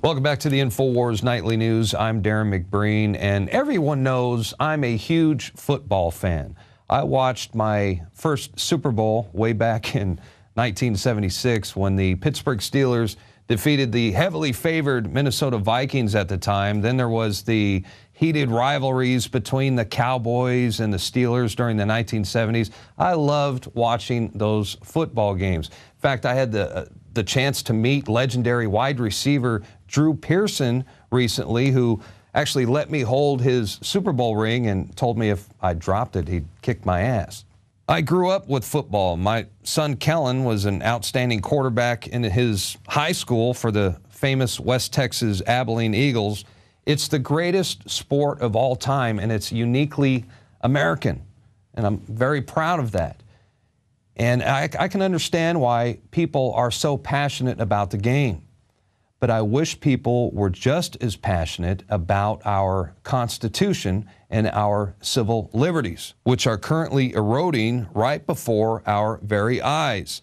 Welcome back to the InfoWars Nightly News. I'm Darren McBreen, and everyone knows I'm a huge football fan. I watched my first Super Bowl way back in 1976 when the Pittsburgh Steelers defeated the heavily favored Minnesota Vikings at the time. Then there was the heated rivalries between the Cowboys and the Steelers during the 1970s. I loved watching those football games. In fact, I had the chance to meet legendary wide receiver Drew Pearson recently, who actually let me hold his Super Bowl ring and told me if I dropped it, he'd kick my ass. I grew up with football. My son Kellen was an outstanding quarterback in his high school for the famous West Texas Abilene Eagles. It's the greatest sport of all time, and it's uniquely American, and I'm very proud of that. And I can understand why people are so passionate about the game. But I wish people were just as passionate about our Constitution and our civil liberties, which are currently eroding right before our very eyes.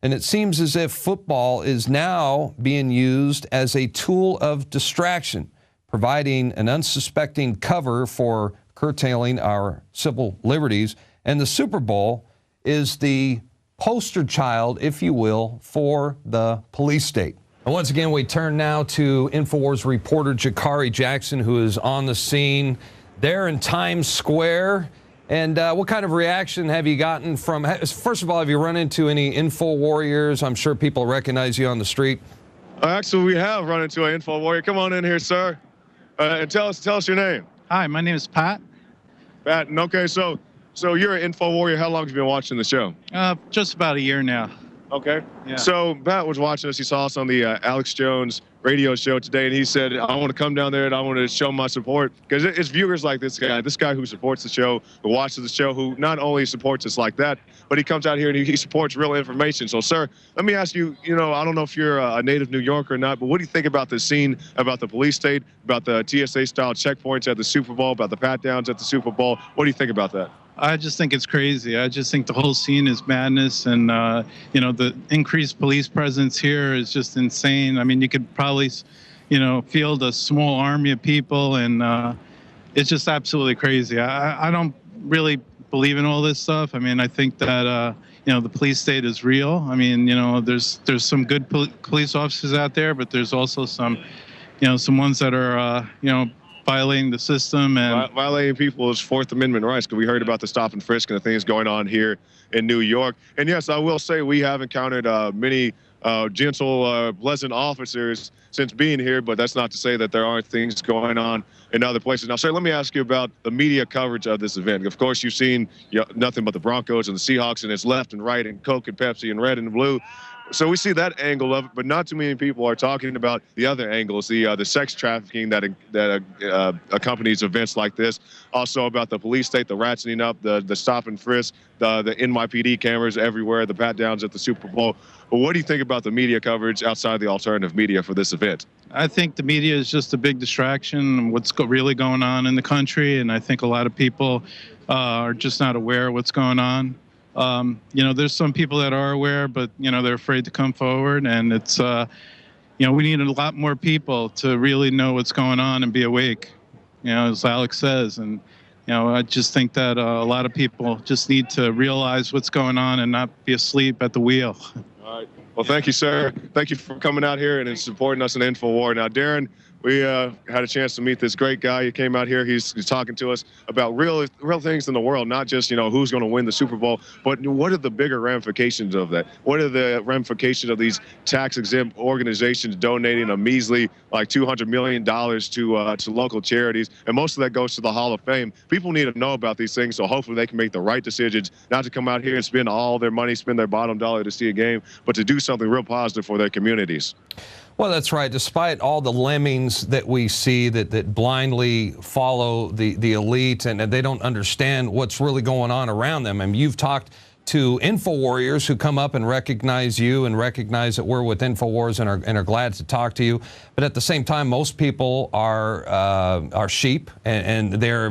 And it seems as if football is now being used as a tool of distraction, providing an unsuspecting cover for curtailing our civil liberties. And the Super Bowl is the poster child, if you will, for the police state. And once again, we turn now to InfoWars reporter Jakari Jackson, who is on the scene there in Times Square. And what kind of reaction have you gotten from, first of all, have you run into any Info Warriors? I'm sure people recognize you on the street. Actually, we have run into an Info Warrior. Come on in here, sir. And tell us your name. Hi, my name is Pat. Pat, and okay, so you're an Info Warrior. How long have you been watching the show? Just about a year now. Okay. Yeah. So Pat was watching us. He saw us on the Alex Jones radio show today, and he said, I want to come down there and I want to show my support. Because it's viewers like this guy who supports the show, who watches the show, who not only supports us like that, but he comes out here and he supports real information. So, sir, let me ask you, I don't know if you're a native New Yorker or not, but what do you think about the scene, about the police state, about the TSA-style checkpoints at the Super Bowl, about the pat-downs at the Super Bowl? What do you think about that? I just think it's crazy. I just think the whole scene is madness, and the increased police presence here is just insane. I mean, you could probably, field a small army of people, and it's just absolutely crazy. I don't really believe in all this stuff. I mean, I think that the police state is real. I mean, there's some good police officers out there, but there's also some ones that are violating the system and violating people's Fourth Amendment rights, because we heard about the stop and frisk and the things going on here in New York. And yes, I will say we have encountered many gentle, pleasant officers since being here, but that's not to say that there aren't things going on in other places. Now, sir, let me ask you about the media coverage of this event. Of course, you've seen nothing but the Broncos and the Seahawks, and it's left and right and Coke and Pepsi and red and blue. So we see that angle of it, but not too many people are talking about the other angles, the sex trafficking that accompanies events like this. Also about the police state, the ratcheting up, the stop and frisk, the NYPD cameras everywhere, the pat downs at the Super Bowl. But what do you think about the media coverage outside the alternative media for this event? I think the media is just a big distraction. What's really going on in the country, and I think a lot of people are just not aware of what's going on. There's some people that are aware, but, they're afraid to come forward. And it's, we need a lot more people to really know what's going on and be awake, as Alex says. And, I just think that a lot of people just need to realize what's going on and not be asleep at the wheel. All right. Well, thank you, sir. Thank you for coming out here and supporting us in InfoWar. Now, Darren, we had a chance to meet this great guy. He came out here. He's talking to us about real things in the world, not just, who's going to win the Super Bowl, but what are the bigger ramifications of that? What are the ramifications of these tax-exempt organizations donating a measly, like $200 million to local charities? And most of that goes to the Hall of Fame. People need to know about these things, so hopefully they can make the right decisions, not to come out here and spend all their money, spend their bottom dollar to see a game, but to do something real positive for their communities. Well, that's right. Despite all the lemmings that we see that blindly follow the elite and they don't understand what's really going on around them. I mean, you've talked to Info Warriors who come up and recognize you and recognize that we're with InfoWars and are glad to talk to you. But at the same time, most people are sheep and they're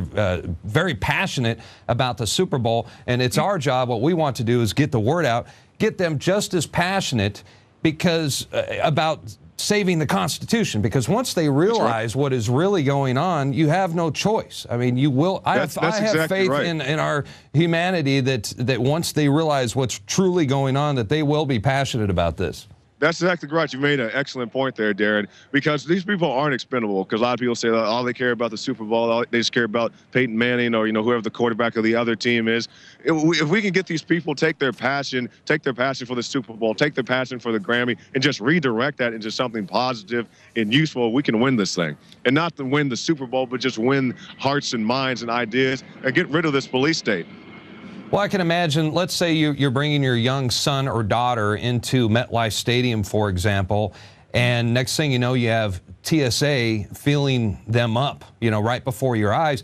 very passionate about the Super Bowl. And it's our job. What we want to do is get the word out, get them just as passionate, because about saving the Constitution, because once they realize what is really going on, you have no choice. I mean, you will. I have exactly faith right. in our humanity that once they realize what's truly going on, that they will be passionate about this. That's exactly right. You made an excellent point there, Darren, because these people aren't expendable. Because a lot of people say that all they care about the Super Bowl, they just care about Peyton Manning or, whoever the quarterback of the other team is. If we can get these people take their passion for the Super Bowl, take their passion for the Grammy, and just redirect that into something positive and useful, we can win this thing. And not to win the Super Bowl, but just win hearts and minds and ideas and get rid of this police state. Well, I can imagine, let's say you're bringing your young son or daughter into MetLife Stadium, for example, and next thing you know, you have TSA feeling them up, right before your eyes.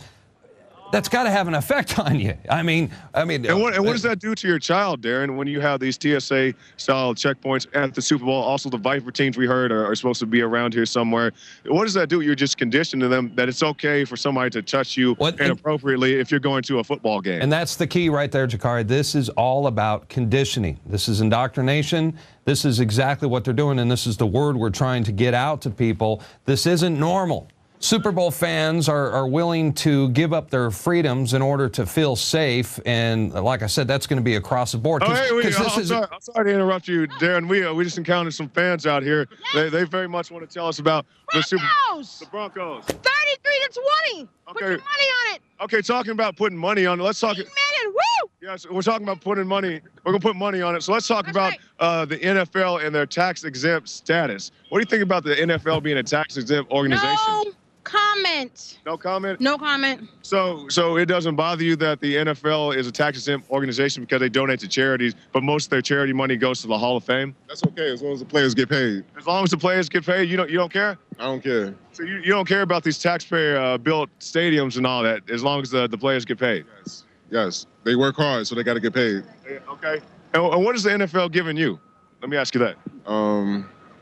That's got to have an effect on you. I mean. And what does that do to your child, Darren, when you have these TSA-style checkpoints at the Super Bowl? Also, the Viper teams we heard are supposed to be around here somewhere. What does that do? You're just conditioning them that it's okay for somebody to touch you inappropriately if you're going to a football game. And that's the key right there, Jakari. This is all about conditioning. This is indoctrination. This is exactly what they're doing, and this is the word we're trying to get out to people. This isn't normal. Super Bowl fans are willing to give up their freedoms in order to feel safe, and like I said, that's going to be across the board. I'm sorry to interrupt you, Darren. We just encountered some fans out here. They very much want to tell us about the Broncos. 33-20. Okay. Put your money on it. Okay, talking about putting money on it. Let's talk. $8 million. Woo! Yes, we're talking about putting money. We're gonna put money on it. So let's talk about the NFL and their tax-exempt status. What do you think about the NFL being a tax-exempt organization? No comment. No comment? No comment. So it doesn't bother you that the NFL is a tax-exempt organization because they donate to charities, but most of their charity money goes to the Hall of Fame? That's okay as long as the players get paid. As long as the players get paid, you don't care? I don't care. So you don't care about these taxpayer-built stadiums and all that, as long as the players get paid? Yes. They work hard, so they got to get paid. Okay. And what is the NFL giving you? Let me ask you that.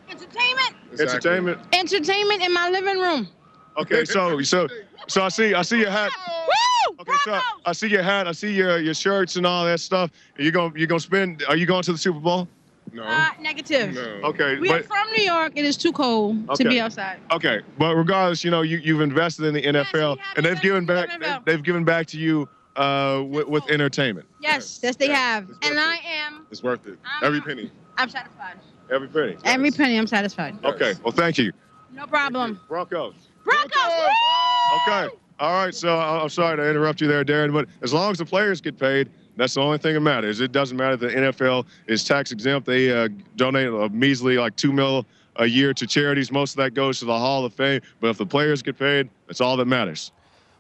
Entertainment. Exactly. Entertainment in my living room. Okay, so I see your hat. Woo! Okay, so I see your hat, I see your shirts and all that stuff. Are you gonna spend? Are you going to the Super Bowl? No. Negative. No. Okay, We are from New York. It is too cold to be outside. Okay, but regardless, you've invested in the NFL, and they've given back. They've given back to you with entertainment. Yes, they have, and I am. It's worth it. Every penny. I'm satisfied. Every penny. Every penny, I'm satisfied. Okay, well, thank you. No problem. Broncos. Broncos. Woo! Okay. All right. So I'm sorry to interrupt you there, Darren, but as long as the players get paid, that's the only thing that matters. It doesn't matter that the NFL is tax exempt. They donate a measly $2 million a year to charities. Most of that goes to the Hall of Fame. But if the players get paid, that's all that matters.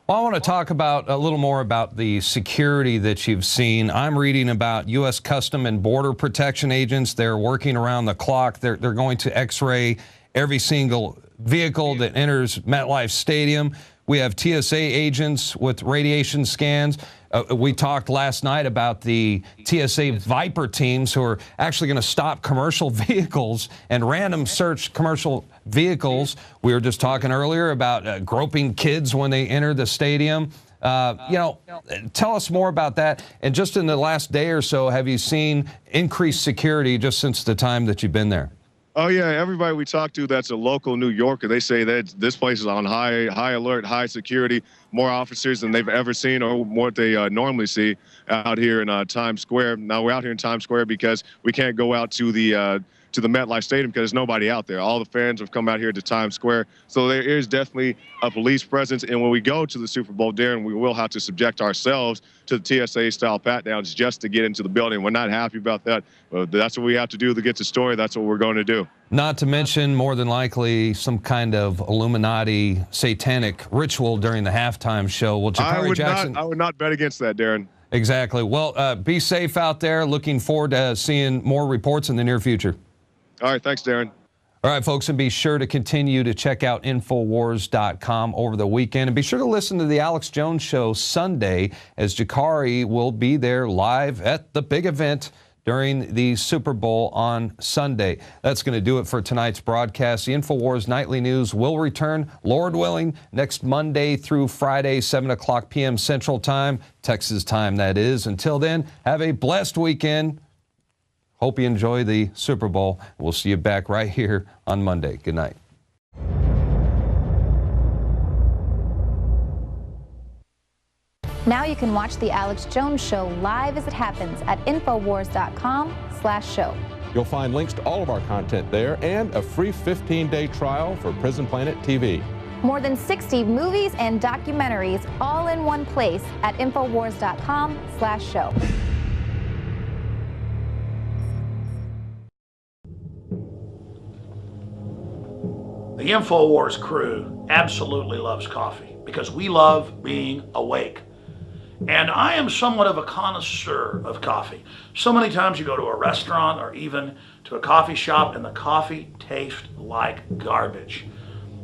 Well, I want to talk about a little more about the security that you've seen. I'm reading about U.S. Custom and Border Protection agents. They're working around the clock. They're going to X-ray every single vehicle that enters MetLife Stadium. We have TSA agents with radiation scans. We talked last night about the TSA Viper teams who are actually going to stop commercial vehicles and random search commercial vehicles. We were just talking earlier about groping kids when they enter the stadium. Tell us more about that. And just in the last day or so, have you seen increased security just since the time that you've been there? Oh, yeah. Everybody we talk to that's a local New Yorker, they say that this place is on high alert, high security, more officers than they've ever seen or what they normally see out here in Times Square. Now, we're out here in Times Square because we can't go out to the MetLife Stadium because there's nobody out there. All the fans have come out here to Times Square. So there is definitely a police presence. And when we go to the Super Bowl, Darren, we will have to subject ourselves to the TSA-style pat-downs just to get into the building. We're not happy about that. But that's what we have to do to get the story. That's what we're going to do. Not to mention, more than likely, some kind of Illuminati satanic ritual during the halftime show. Well, Jakari Jackson, I would not bet against that, Darren. Exactly. Well, be safe out there. Looking forward to seeing more reports in the near future. All right. Thanks, Darren. All right, folks, and be sure to continue to check out Infowars.com over the weekend. And be sure to listen to the Alex Jones Show Sunday, as Jakari will be there live at the big event during the Super Bowl on Sunday. That's going to do it for tonight's broadcast. The Infowars Nightly News will return, Lord willing, next Monday through Friday, 7 o'clock p.m. Central Time, Texas time, that is. Until then, have a blessed weekend. Hope you enjoy the Super Bowl. We'll see you back right here on Monday. Good night. Now you can watch The Alex Jones Show live as it happens at Infowars.com/show. You'll find links to all of our content there and a free 15-day trial for Prison Planet TV. More than 60 movies and documentaries all in one place at Infowars.com/show. The InfoWars crew absolutely loves coffee because we love being awake. And I am somewhat of a connoisseur of coffee. So many times you go to a restaurant or even to a coffee shop and the coffee tastes like garbage.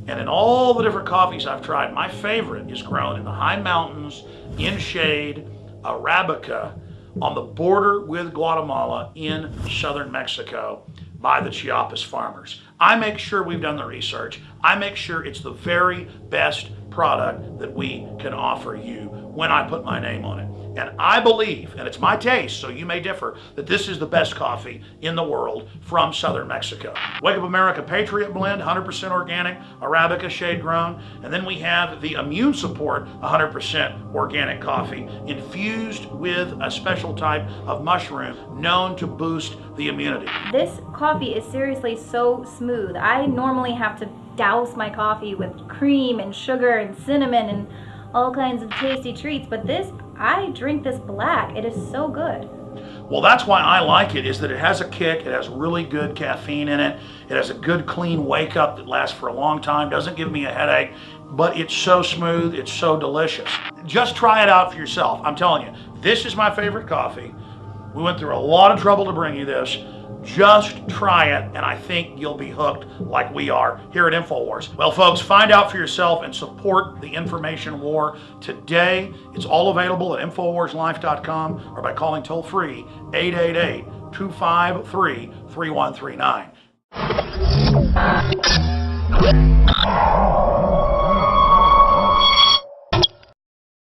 And in all the different coffees I've tried, my favorite is grown in the high mountains, in shade, Arabica, on the border with Guatemala in southern Mexico by the Chiapas farmers. I make sure we've done the research. I make sure it's the very best product that we can offer you when I put my name on it. And I believe, and it's my taste, so you may differ, that this is the best coffee in the world from southern Mexico. Wake Up America Patriot Blend, 100% organic, Arabica shade grown. And then we have the Immune Support, 100% organic coffee, infused with a special type of mushroom known to boost the immunity. This coffee is seriously so smooth. I normally have to douse my coffee with cream and sugar and cinnamon and all kinds of tasty treats, but this, I drink this black. It is so good. Well, that's why I like it, is that it has a kick, it has really good caffeine in it, it has a good clean wake up that lasts for a long time, doesn't give me a headache, but it's so smooth, it's so delicious. Just try it out for yourself. I'm telling you, this is my favorite coffee. We went through a lot of trouble to bring you this. Just try it, and I think you'll be hooked like we are here at InfoWars. Well, folks, find out for yourself and support the information war today. It's all available at InfoWarsLife.com or by calling toll-free 888-253-3139.